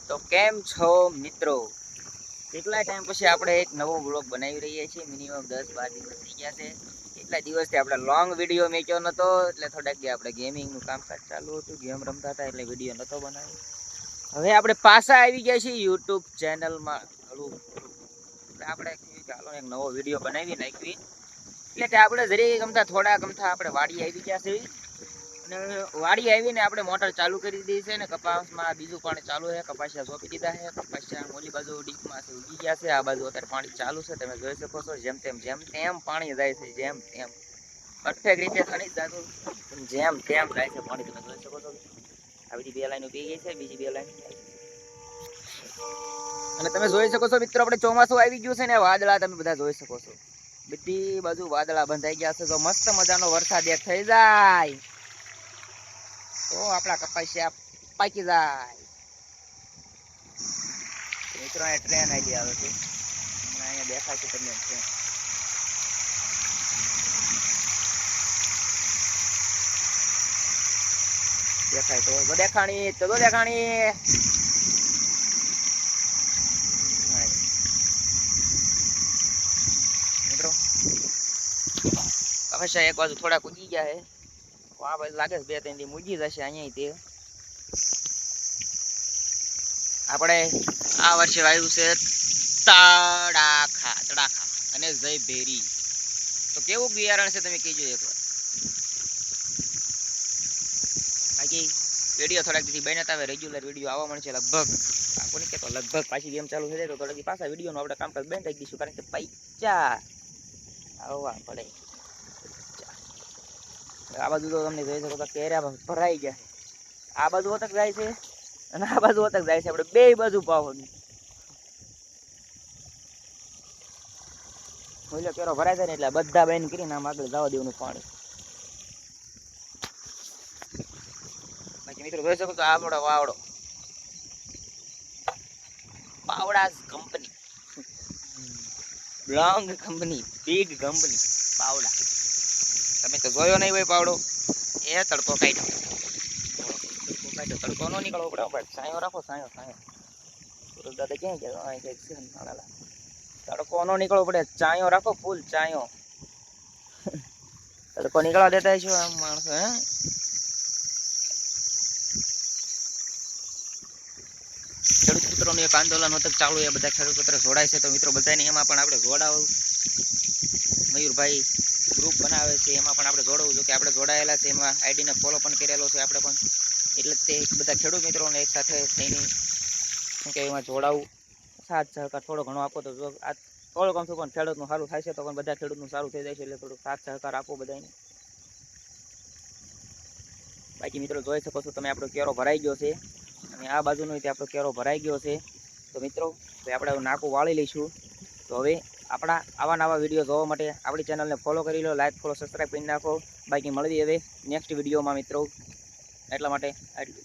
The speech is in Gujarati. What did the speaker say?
તો કેમ છો મિત્રો? કેટલા ટાઈમ પછી આપણે એક નવો વ્લોગ બનાવી રહ્યા છીએ. મિનિમમ 10-12 દિવસ થઈ ગયા છે. કેટલા દિવસથી આપણે લોંગ વિડીયો મેક્યો નતો, એટલે થોડાક દી આપણે ગેમિંગનું કામકાજ ચાલુ હતું, ગેમ રમતા હતા એટલે વિડીયો નતો બનાવ્યો. હવે આપણે પાછા આવી ગયા છીએ યુટ્યુબ ચેનલમાં. આપણે ચાલો એક નવો વિડીયો બનાવી નાખવી. એટલે આપણે જરી ગમતા થોડા ગમતા આપણે વાડી આવી ગયા છે. અને વાડી આવીને આપણે મોટર ચાલુ કરી દીધી છે ને કપાસમાં બીજું પાણી ચાલુ છે. કપાસિયા સોંપી દીધા છે. કપાસિયા ઓલી બાજુ ડીપમાં ઉગી ગયા છે. આ બાજુ અત્યારે પાણી ચાલુ છે. તમે જોઈ શકો છો જેમ તેમ પાણી જાય છે. જેમ તેમ પરફેક્ટ રીતે ખરી જતું જેમ તેમ જાય છે પાણી. તમે જોઈ શકો છો આ બધી બે લાઈનો પી ગઈ છે. બીજી બે લાઈન અને તમે જોઈ શકો છો મિત્રો આપણે ચોમાસું આવી ગયું છે ને વાદળા તમે બધા જોઈ શકો છો. બધી બાજુ વાદળા બંધાઈ ગયા છે. તો મસ્ત મજાનો વરસાદ એક થઈ જાય તો આપણા કપાસિયા પાકી જાય. મિત્રો આ ટ્રેન આવી આવે છે અને અહીંયા દેખાય છે તમને ટ્રેન. દેખાય તો દેખાણી મિત્રો કપાસિયા એક બાજુ થોડાક ઉગી ગયા છે. આ બાજુ લાગે છે 2-3 દી મૂજી જશે. અહીંયા તે આપણે આ વર્ષે વાવ્યું છે તડાખા અને જય ભેરી. તો કેવું બિયારણ છે તમે કહેજો એકવાર. બાકી વિડીયો થોડાક દીધી બન્યા હવે રેગ્યુલર વિડીયો આવવા મળશે લગભગ. આખું નહીં કહેતો લગભગ પાછી ગેમ ચાલુ થઈ જાય તો થોડાક પાછા વિડીયોનો આપણે કામકાજ બંધ થઈ દઈશું. કારણ કે પૈસા આવવા પડે. આ બાજુ તો તમને જોઈ શકો તો કેરા ભરાઈ ગયા. આ બાજુ અટક જાય છે અને આ બાજુ અટક જાય છે. આપણે બે બાજુ પાવાનું ઓલો કેરો ભરાય જાય ને એટલે બધા બેન કરીને આમ આગળ જવા દેવાનું પાણી. બાકી મિત્રો જોઈ શકો તો આપણો વાવડો પાવડા company long company big company પાવડા. તમે તો જોયો નહીં હોય પાવડો. એ તડકો કાઢ્યો તડકો નો નીકળવો પડે. સાયો રાખો સાયો દાદા ક્યાં ગયા? તડકો નો નીકળવો પડે. ચાયો રાખો ફૂલ ચાયો. તડકો નીકળવા દેતા છો આમ માણસો હે. ખેડૂત મિત્રોનું એક આંદોલન હોત ચાલુ એ બધા ખેડૂત મિત્ર જોડાય છે. તો મિત્રો બધાને એમાં પણ આપણે જોડાવું. મયુરભાઈ ગ્રુપ બનાવે છે એમાં પણ આપણે જોડવું જો કે આપણે જોડાયેલા છે. એમાં આઈડીને ફોલો પણ કરેલો છે આપણે પણ. એટલે તે બધા ખેડૂત મિત્રોને એક સાથે થઈને શું કે એમાં જોડાવું. સાથ સહકાર થોડો ઘણો આપો તો જો આ થોડો કમ પણ ખેડૂતનું સારું થાય છે તો પણ બધા ખેડૂતનું સારું થઈ જાય છે. એટલે થોડું સાથ સહકાર આપો બધાને. બાકી મિત્રો જોઈ શકો છો તમે આપણો કેરો ભરાઈ ગયો છે અને આ બાજુનો આપણો કેરો ભરાઈ ગયો છે. તો મિત્રો હવે આપણે નાકું વાળી લઈશું. તો હવે આપણા આવા નવા વિડીયો જોવા માટે આપણી ચેનલને ફોલો કરી લો, લાઈક ફોલો સબસ્ક્રાઈબ કરી નાખો. બાકી મળવી હવે નેક્સ્ટ વિડીયોમાં મિત્રો. એટલા માટે આટલું.